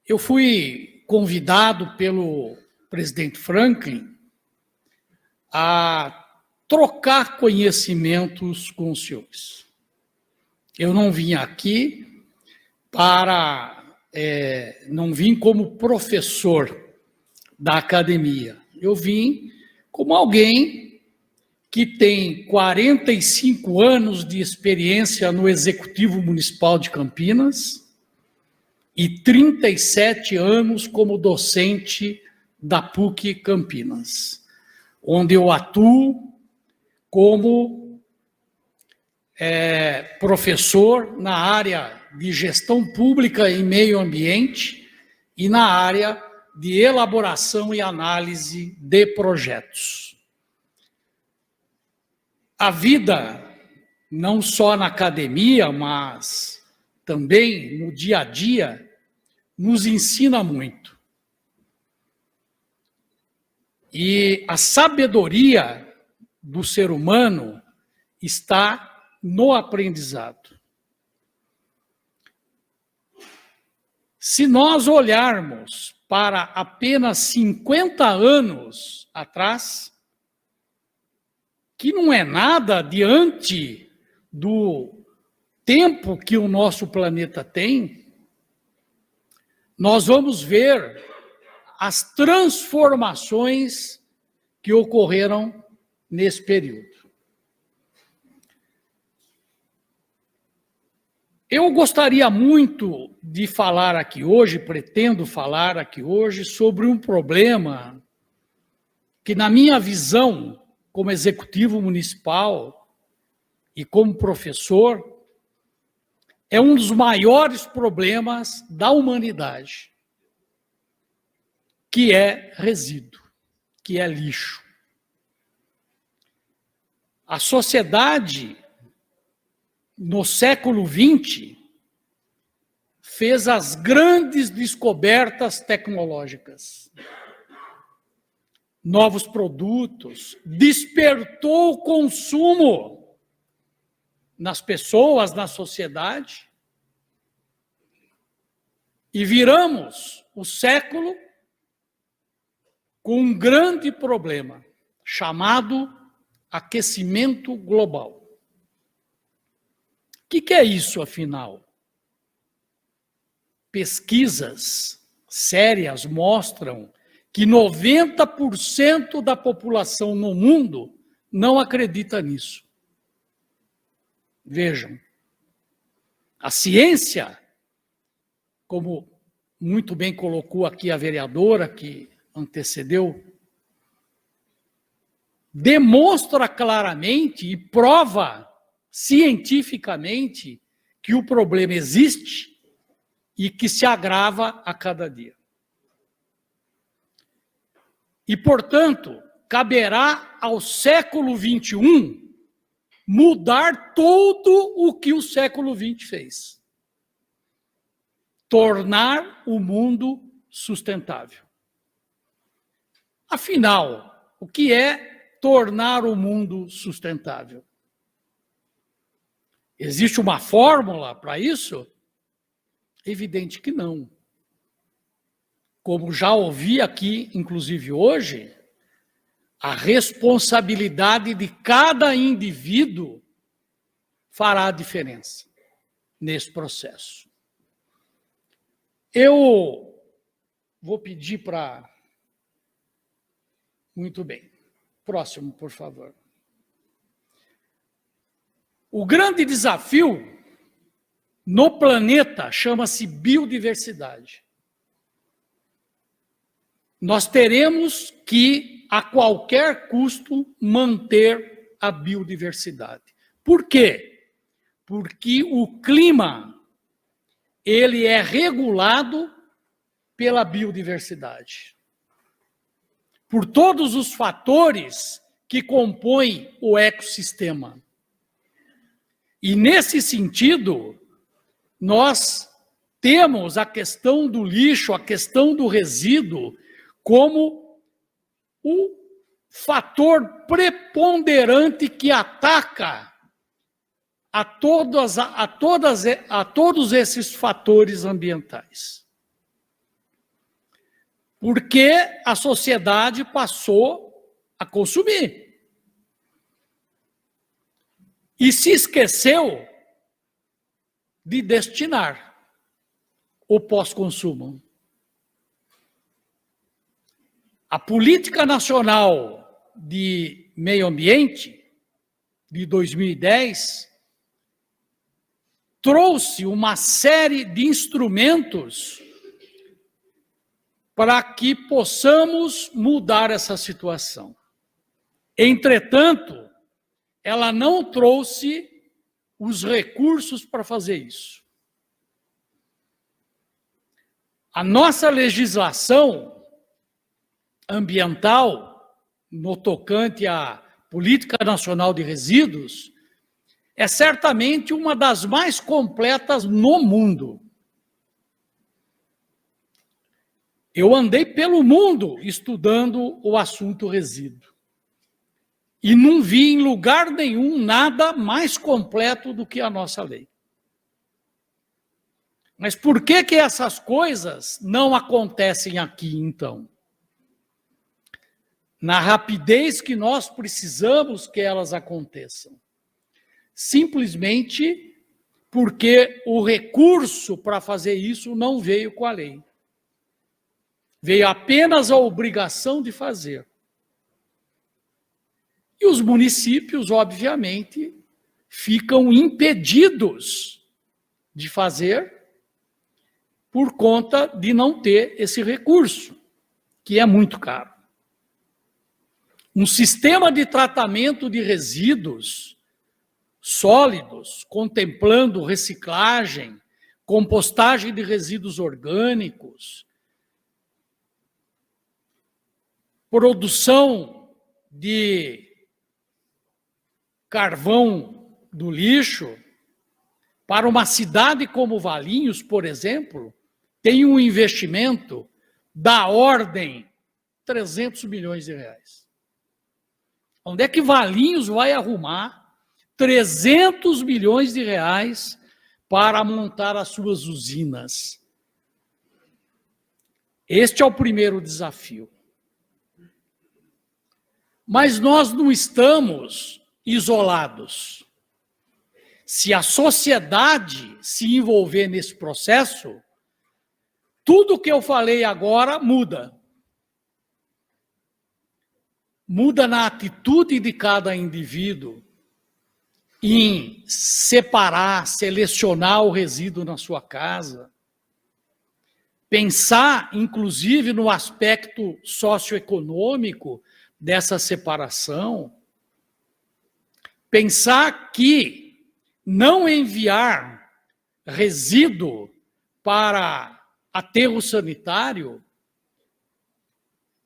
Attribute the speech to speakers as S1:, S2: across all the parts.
S1: Eu fui convidado pelo presidente Franklin a trocar conhecimentos com os senhores. Eu não vim aqui não vim como professor da academia. Eu vim como alguém que tem 45 anos de experiência no Executivo Municipal de Campinas e 37 anos como docente da PUC Campinas, onde eu atuo como professor na área de gestão pública e meio ambiente e na área de elaboração e análise de projetos. A vida, não só na academia, mas também no dia a dia, nos ensina muito. E a sabedoria do ser humano está no aprendizado. Se nós olharmos para apenas 50 anos atrás, que não é nada diante do tempo que o nosso planeta tem, nós vamos ver as transformações que ocorreram nesse período. Eu gostaria muito de falar aqui hoje, pretendo falar aqui hoje, sobre um problema que, na minha visão, como executivo municipal e como professor, é um dos maiores problemas da humanidade, que é resíduo, que é lixo. A sociedade, no século XX, fez as grandes descobertas tecnológicas, novos produtos, despertou o consumo nas pessoas, na sociedade, e viramos o século com um grande problema, chamado aquecimento global. O que é isso, afinal? Pesquisas sérias mostram que 90% da população no mundo não acredita nisso. Vejam, a ciência, como muito bem colocou aqui a vereadora que antecedeu, demonstra claramente e prova cientificamente que o problema existe e que se agrava a cada dia. E, portanto, caberá ao século XXI mudar tudo o que o século XX fez. Tornar o mundo sustentável. Afinal, o que é tornar o mundo sustentável? Existe uma fórmula para isso? Evidente que não. Como já ouvi aqui, inclusive hoje, a responsabilidade de cada indivíduo fará a diferença nesse processo. Eu vou pedir para... Muito bem. Próximo, por favor. O grande desafio no planeta chama-se biodiversidade. Nós teremos que, a qualquer custo, manter a biodiversidade. Por quê? Porque o clima, ele é regulado pela biodiversidade. Por todos os fatores que compõem o ecossistema. E, nesse sentido, nós temos a questão do lixo, a questão do resíduo, como o fator preponderante que ataca a todos esses fatores ambientais. porque a sociedade passou a consumir. E se esqueceu de destinar o pós-consumo. A Política Nacional de Meio Ambiente, de 2010, trouxe uma série de instrumentos para que possamos mudar essa situação. Entretanto, ela não trouxe os recursos para fazer isso. A nossa legislação ambiental, no tocante à Política Nacional de Resíduos, é certamente uma das mais completas no mundo. Eu andei pelo mundo estudando o assunto resíduo e não vi em lugar nenhum nada mais completo do que a nossa lei. Mas por que essas coisas não acontecem aqui, então? Na rapidez que nós precisamos que elas aconteçam. Simplesmente porque o recurso para fazer isso não veio com a lei. Veio apenas a obrigação de fazer. E os municípios, obviamente, ficam impedidos de fazer por conta de não ter esse recurso, que é muito caro. Um sistema de tratamento de resíduos sólidos, contemplando reciclagem, compostagem de resíduos orgânicos, produção de carvão do lixo, para uma cidade como Valinhos, por exemplo, tem um investimento da ordem de 300 milhões de reais. Onde é que Valinhos vai arrumar 300 milhões de reais para montar as suas usinas? Este é o primeiro desafio. Mas nós não estamos isolados. Se a sociedade se envolver nesse processo, tudo o que eu falei agora muda. Muda na atitude de cada indivíduo em separar, selecionar o resíduo na sua casa. Pensar, inclusive, no aspecto socioeconômico dessa separação. Pensar que não enviar resíduo para aterro sanitário,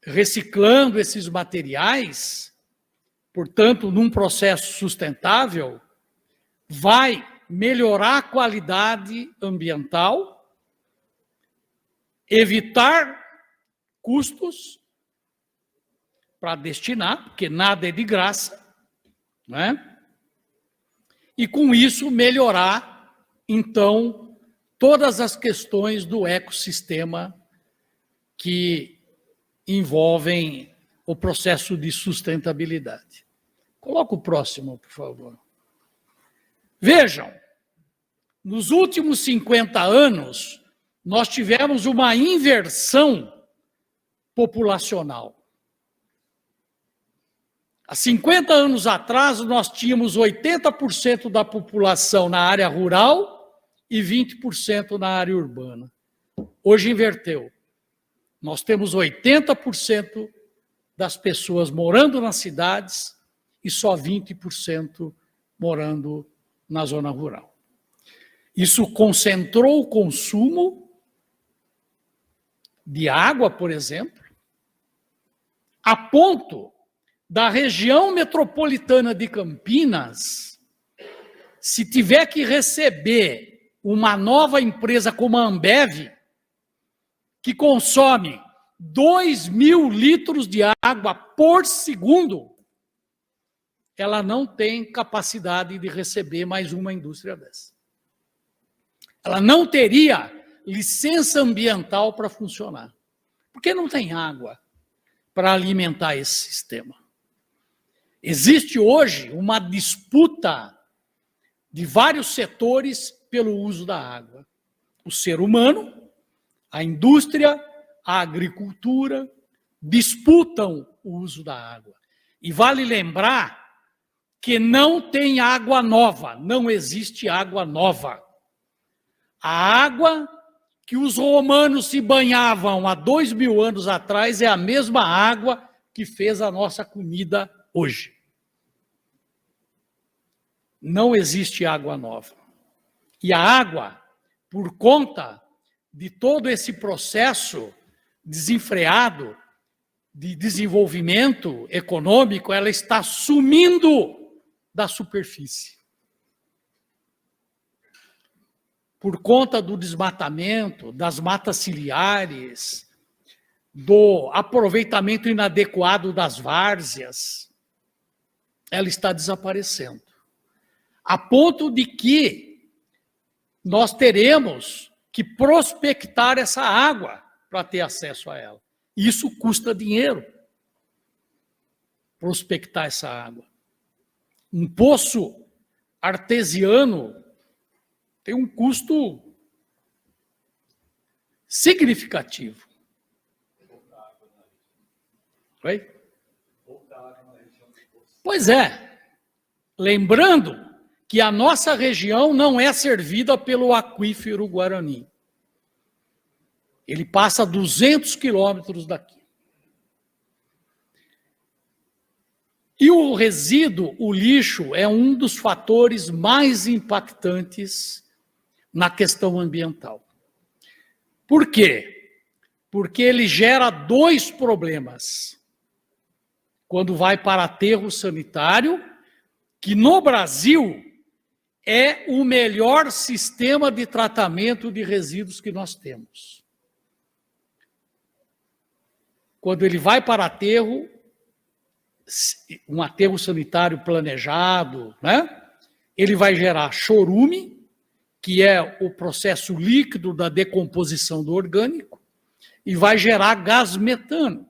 S1: reciclando esses materiais, portanto, num processo sustentável, vai melhorar a qualidade ambiental, evitar custos para destinar, porque nada é de graça, né? E com isso melhorar, então, todas as questões do ecossistema que envolvem o processo de sustentabilidade. Coloca o próximo, por favor. Vejam, nos últimos 50 anos, nós tivemos uma inversão populacional. Há 50 anos atrás, nós tínhamos 80% da população na área rural e 20% na área urbana. Hoje inverteu. Nós temos 80% das pessoas morando nas cidades e só 20% morando na zona rural. Isso concentrou o consumo de água, por exemplo, a ponto da região metropolitana de Campinas, se tiver que receber uma nova empresa como a Ambev, que consome 2.000 litros de água por segundo, ela não tem capacidade de receber mais uma indústria dessa. Ela não teria licença ambiental para funcionar. Porque não tem água para alimentar esse sistema. Existe hoje uma disputa de vários setores pelo uso da água. O ser humano, a indústria, a agricultura, disputam o uso da água. E vale lembrar que não tem água nova, não existe água nova. A água que os romanos se banhavam há 2000 anos atrás é a mesma água que fez a nossa comida hoje. Não existe água nova. E a água, por conta de todo esse processo desenfreado de desenvolvimento econômico, ela está sumindo da superfície. Por conta do desmatamento, das matas ciliares, do aproveitamento inadequado das várzeas, ela está desaparecendo. A ponto de que nós teremos que prospectar essa água para ter acesso a ela. Isso custa dinheiro, prospectar essa água. Um poço artesiano tem um custo significativo. Oi? Pois é. Lembrando que a nossa região não é servida pelo aquífero Guarani. Ele passa 200 quilômetros daqui. E o resíduo, o lixo, é um dos fatores mais impactantes na questão ambiental. Por quê? Porque ele gera dois problemas. Quando vai para aterro sanitário, que no Brasil é o melhor sistema de tratamento de resíduos que nós temos. Quando ele vai para aterro, um aterro sanitário planejado, né? Ele vai gerar chorume, que é o processo líquido da decomposição do orgânico, e vai gerar gás metano,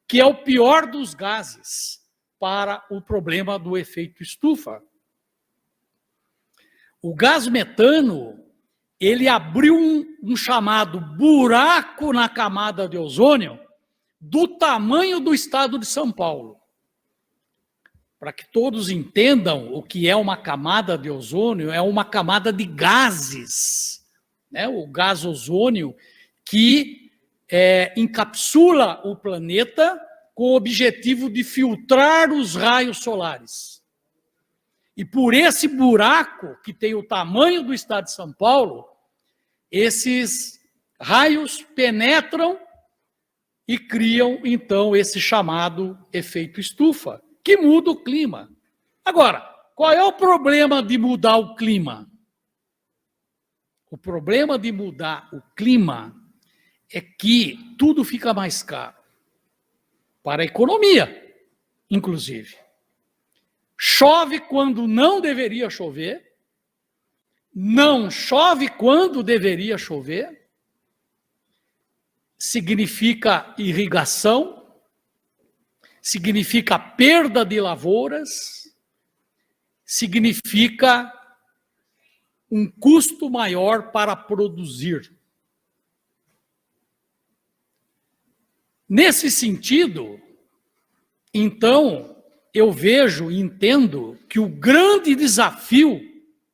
S1: que é o pior dos gases para o problema do efeito estufa. O gás metano, ele abriu um chamado buraco na camada de ozônio do tamanho do estado de São Paulo. Para que todos entendam o que é uma camada de ozônio, é uma camada de gases, né? O gás ozônio que encapsula o planeta com o objetivo de filtrar os raios solares. E por esse buraco, que tem o tamanho do estado de São Paulo, esses raios penetram e criam, então, esse chamado efeito estufa, que muda o clima. Agora, qual é o problema de mudar o clima? O problema de mudar o clima é que tudo fica mais caro. Para a economia, inclusive. Chove quando não deveria chover, não chove quando deveria chover, significa irrigação, significa perda de lavouras, significa um custo maior para produzir. Nesse sentido, então, eu vejo e entendo que o grande desafio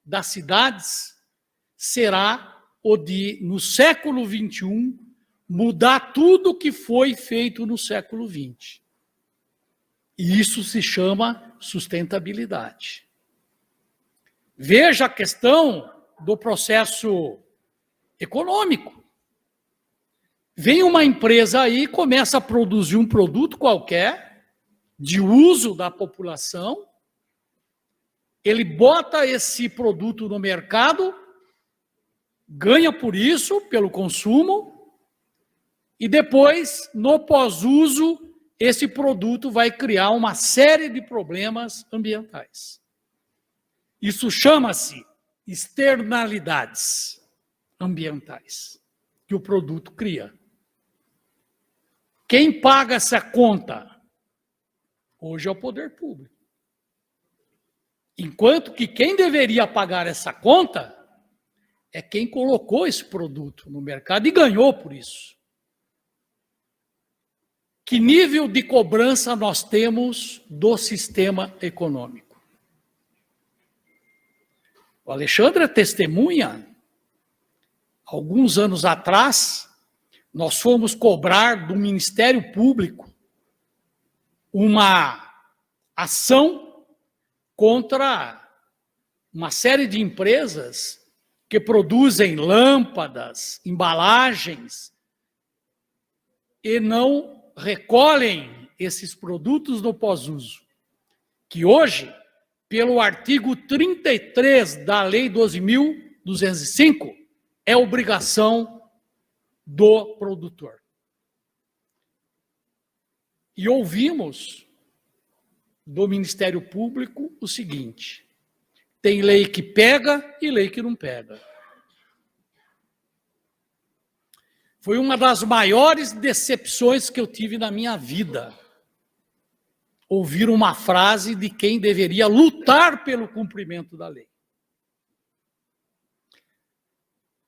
S1: das cidades será o de, no século XXI, mudar tudo o que foi feito no século XX. E isso se chama sustentabilidade. Veja a questão do processo econômico. Vem uma empresa aí e começa a produzir um produto qualquer, de uso da população, ele bota esse produto no mercado, ganha por isso, pelo consumo, e depois, no pós-uso, esse produto vai criar uma série de problemas ambientais. Isso chama-se externalidades ambientais que o produto cria. Quem paga essa conta? Hoje é o poder público. Enquanto que quem deveria pagar essa conta é quem colocou esse produto no mercado e ganhou por isso. Que nível de cobrança nós temos do sistema econômico? O Alexandre é testemunha. Alguns anos atrás, nós fomos cobrar do Ministério Público uma ação contra uma série de empresas que produzem lâmpadas, embalagens e não recolhem esses produtos no pós-uso, que hoje, pelo artigo 33 da Lei 12.205, é obrigação do produtor. E ouvimos do Ministério Público o seguinte: tem lei que pega e lei que não pega. Foi uma das maiores decepções que eu tive na minha vida. Ouvir uma frase de quem deveria lutar pelo cumprimento da lei.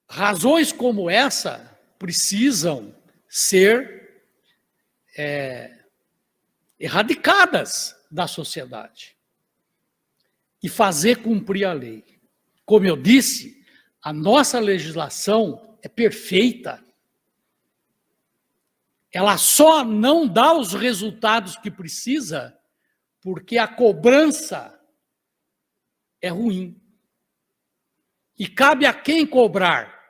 S1: Razões como essa precisam ser erradicadas da sociedade e fazer cumprir a lei. Como eu disse, a nossa legislação é perfeita. Ela só não dá os resultados que precisa porque a cobrança é ruim. E cabe a quem cobrar.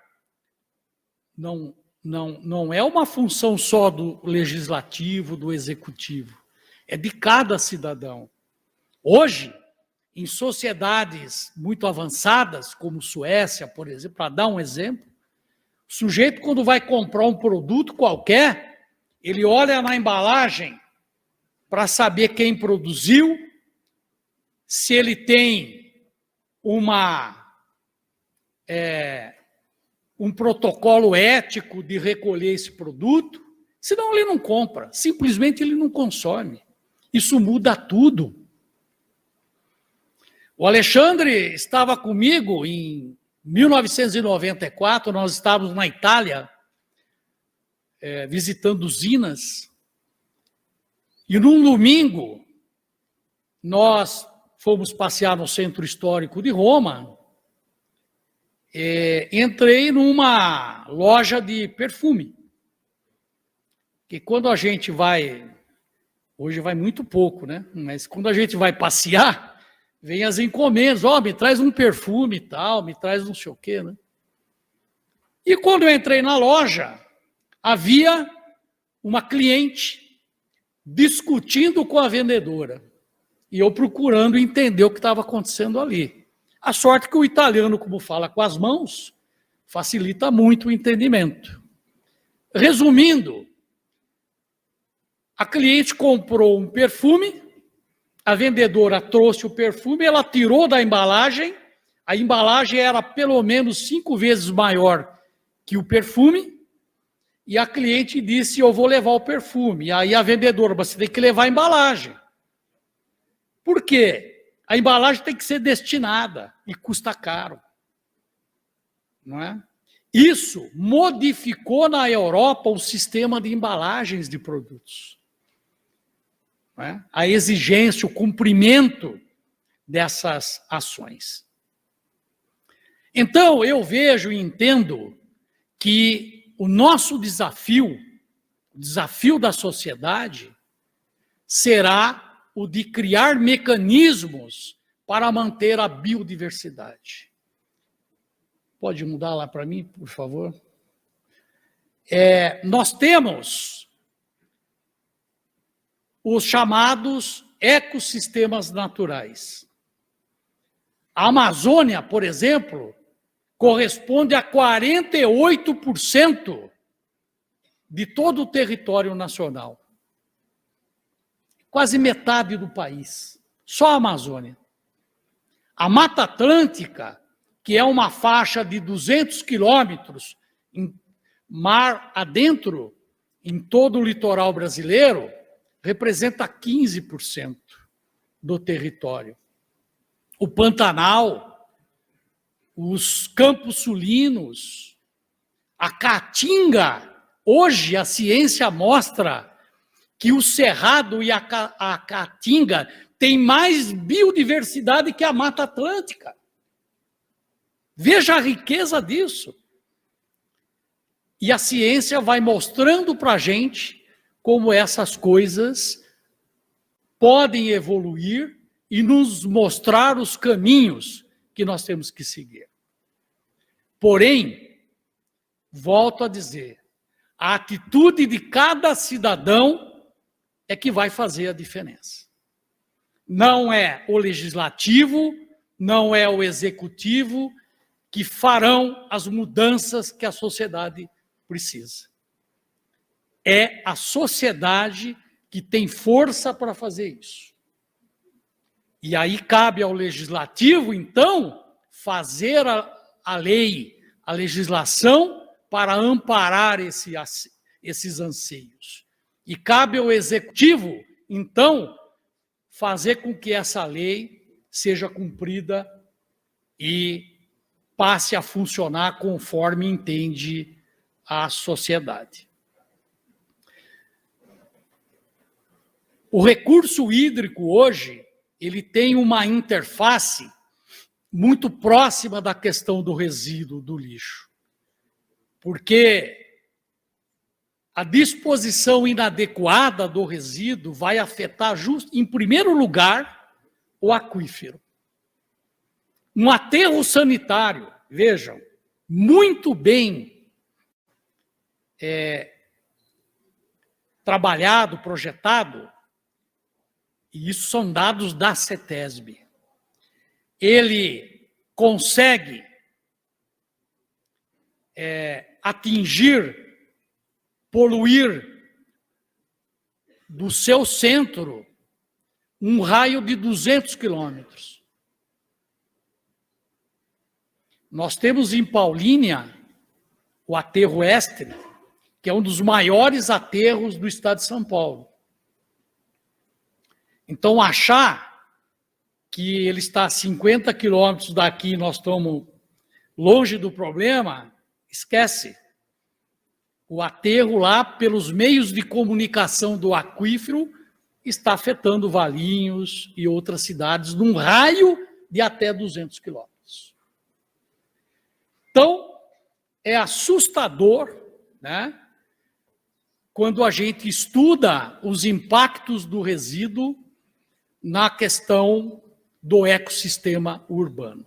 S1: Não é uma função só do legislativo, do executivo. É de cada cidadão. Hoje, em sociedades muito avançadas, como Suécia, por exemplo, para dar um exemplo, o sujeito, quando vai comprar um produto qualquer, ele olha na embalagem para saber quem produziu, se ele tem um protocolo ético de recolher esse produto, senão ele não compra, simplesmente ele não consome. Isso muda tudo. O Alexandre estava comigo em 1994, nós estávamos na Itália, visitando usinas, e num domingo nós fomos passear no centro histórico de Roma, entrei numa loja de perfume, que quando a gente vai, hoje vai muito pouco, né? Mas quando a gente vai passear, vem as encomendas, me traz um perfume e tal, me traz não sei o quê, né? E quando eu entrei na loja, havia uma cliente discutindo com a vendedora e eu procurando entender o que estava acontecendo ali. A sorte que o italiano, como fala com as mãos, facilita muito o entendimento. Resumindo, a cliente comprou um perfume, a vendedora trouxe o perfume, ela tirou da embalagem, a embalagem era pelo menos 5 vezes maior que o perfume, e a cliente disse, eu vou levar o perfume. E aí a vendedora, você tem que levar a embalagem. Por quê? A embalagem tem que ser destinada e custa caro. Não é? Isso modificou na Europa o sistema de embalagens de produtos. Não é? A exigência, o cumprimento dessas ações. Então, eu vejo e entendo que o nosso desafio, o desafio da sociedade, será o de criar mecanismos para manter a biodiversidade. Pode mudar lá para mim, por favor? Nós temos os chamados ecossistemas naturais. A Amazônia, por exemplo, corresponde a 48% de todo o território nacional. Quase metade do país. Só a Amazônia. A Mata Atlântica, que é uma faixa de 200 quilômetros em mar adentro, em todo o litoral brasileiro, representa 15% do território. O Pantanal, os Campos Sulinos, a Caatinga. Hoje a ciência mostra que o Cerrado e a Caatinga têm mais biodiversidade que a Mata Atlântica. Veja a riqueza disso. E a ciência vai mostrando para a gente como essas coisas podem evoluir e nos mostrar os caminhos que nós temos que seguir. Porém, volto a dizer, a atitude de cada cidadão é que vai fazer a diferença. Não é o legislativo, não é o executivo que farão as mudanças que a sociedade precisa. É a sociedade que tem força para fazer isso. E aí cabe ao legislativo, então, fazer a lei, a legislação para amparar esses anseios. E cabe ao executivo, então, fazer com que essa lei seja cumprida e passe a funcionar conforme entende a sociedade. O recurso hídrico hoje, ele tem uma interface muito próxima da questão do resíduo, do lixo. Porque a disposição inadequada do resíduo vai afetar, em primeiro lugar, o aquífero. Um aterro sanitário, vejam, muito bem trabalhado, projetado, e isso são dados da CETESB. Ele consegue atingir, poluir do seu centro um raio de 200 quilômetros. Nós temos em Paulínia o aterro Estre, que é um dos maiores aterros do estado de São Paulo. Então, achar que ele está a 50 quilômetros daqui e nós estamos longe do problema, esquece. O aterro lá, pelos meios de comunicação do aquífero, está afetando Valinhos e outras cidades num raio de até 200 quilômetros. Então, é assustador, né, quando a gente estuda os impactos do resíduo na questão do ecossistema urbano.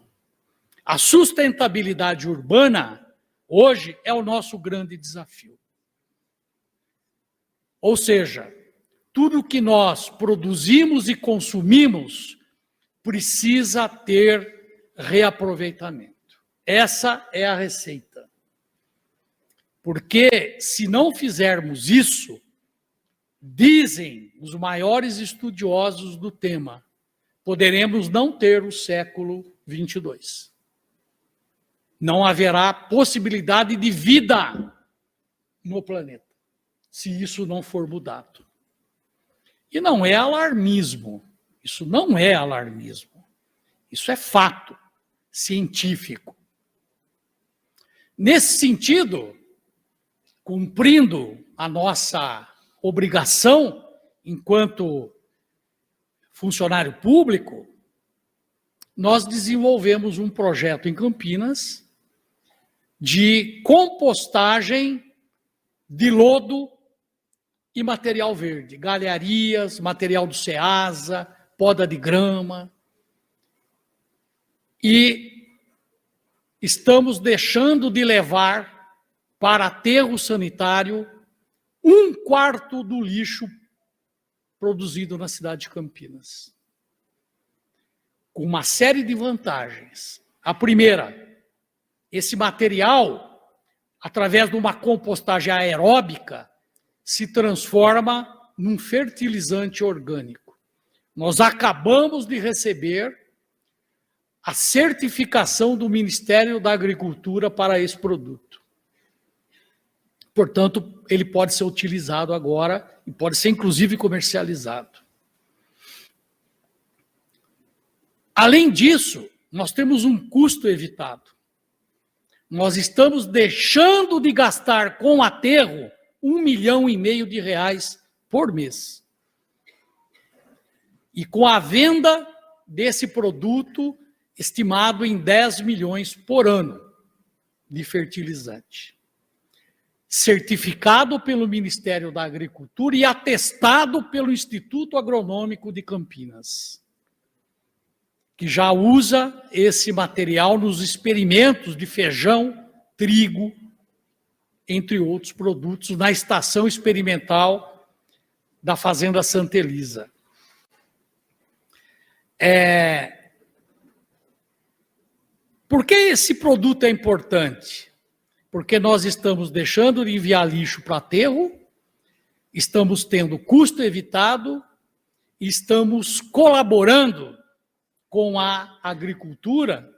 S1: A sustentabilidade urbana, hoje, é o nosso grande desafio. Ou seja, tudo que nós produzimos e consumimos precisa ter reaproveitamento. Essa é a receita. Porque, se não fizermos isso, dizem os maiores estudiosos do tema, poderemos não ter o século 22. Não haverá possibilidade de vida no planeta, se isso não for mudado. E não é alarmismo. Isso não é alarmismo. Isso é fato científico. Nesse sentido, cumprindo a nossa obrigação enquanto funcionário público, nós desenvolvemos um projeto em Campinas de compostagem de lodo e material verde, galharias, material do Ceasa, poda de grama. E estamos deixando de levar para aterro sanitário 1/4 do lixo produzido na cidade de Campinas. Com uma série de vantagens. A primeira, esse material, através de uma compostagem aeróbica, se transforma num fertilizante orgânico. Nós acabamos de receber a certificação do Ministério da Agricultura para esse produto. Portanto, ele pode ser utilizado agora e pode ser, inclusive, comercializado. Além disso, nós temos um custo evitado. Nós estamos deixando de gastar com aterro R$1,5 milhão de reais por mês. E com a venda desse produto estimado em 10 milhões por ano de fertilizante, certificado pelo Ministério da Agricultura e atestado pelo Instituto Agronômico de Campinas, que já usa esse material nos experimentos de feijão, trigo, entre outros produtos, na estação experimental da Fazenda Santa Elisa. Por que esse produto é importante? Porque nós estamos deixando de enviar lixo para aterro, estamos tendo custo evitado, estamos colaborando com a agricultura,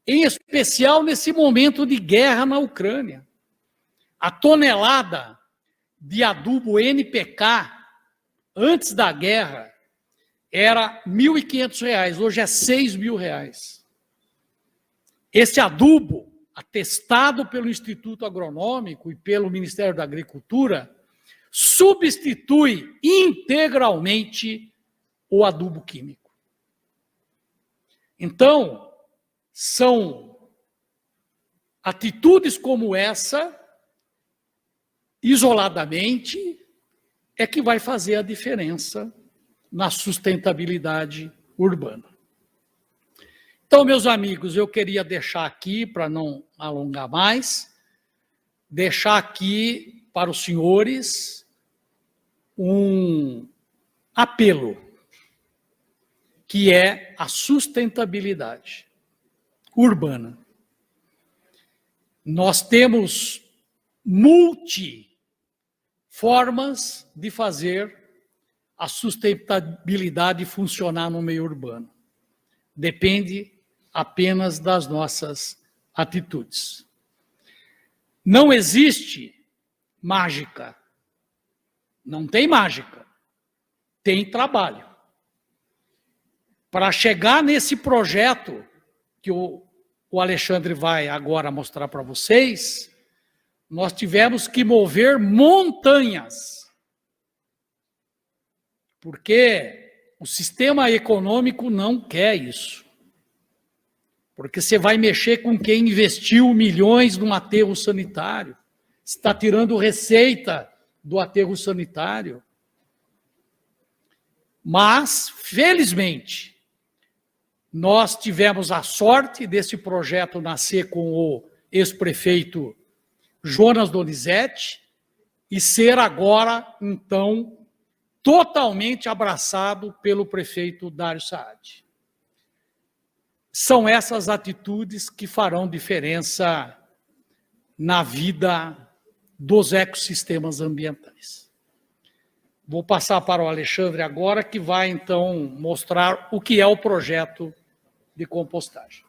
S1: em especial nesse momento de guerra na Ucrânia. A tonelada de adubo NPK, antes da guerra, era R$ 1.500, hoje é R$ 6.000. Esse adubo, atestado pelo Instituto Agronômico e pelo Ministério da Agricultura, substitui integralmente o adubo químico. Então, são atitudes como essa, isoladamente, é que vai fazer a diferença na sustentabilidade urbana. Então, meus amigos, eu queria deixar aqui, para não alongar mais, deixar aqui para os senhores um apelo, que é a sustentabilidade urbana. Nós temos multiformas de fazer a sustentabilidade funcionar no meio urbano. Depende apenas das nossas atitudes. Não existe mágica. Não tem mágica. Tem trabalho. Para chegar nesse projeto que o Alexandre vai agora mostrar para vocês, nós tivemos que mover montanhas. Porque o sistema econômico não quer isso. Porque você vai mexer com quem investiu milhões num aterro sanitário. Você está tirando receita do aterro sanitário. Mas, felizmente, nós tivemos a sorte desse projeto nascer com o ex-prefeito Jonas Donizete e ser agora, então, totalmente abraçado pelo prefeito Dário Saad. São essas atitudes que farão diferença na vida dos ecossistemas ambientais. Vou passar para o Alexandre agora, que vai, então, mostrar o que é o projeto de compostagem.